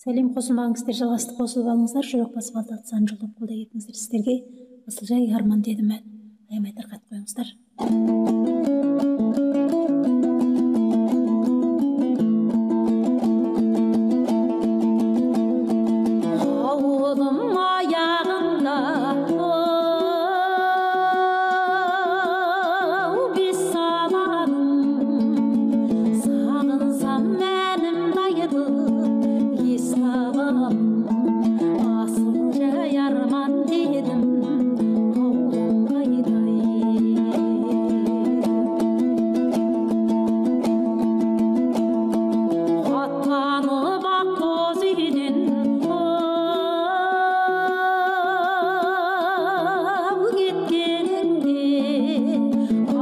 Сәлем, қосылмаңыздар, жалғастық қосылып алыңыздар, жүрек басып алтатсан жолдап қолдай кетіңіздер. Сіздерге Асылжай арман дедім мен. Аямай тарқат қойыңыздар. Ауылым аяғында бес сабағым, сағынсам мәнім дайыдып ес табам. Асылжай арман дедім, ауылым қайдай. Аттанып ақ боз үйден кеткеніңде,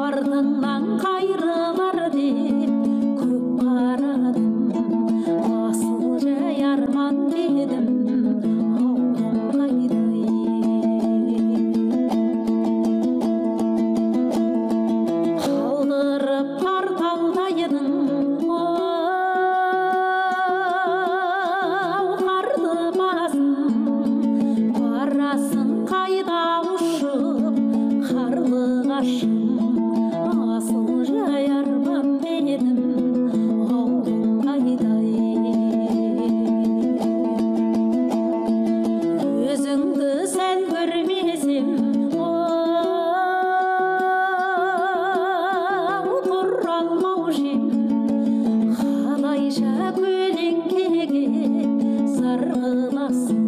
артыңнан қайрылар деп көп қарадым. Асылжай арман дедім, ауылым қайдай. Қалдырып қарталдайдың қарды басын, барасың қайда ұшып қарлығашым. Асылжай арман дедім, ауылым қайдай. Өзіңді сәл көрмесем тұра алмаушы ем. Қалайша көлеңкеге сарғыласың.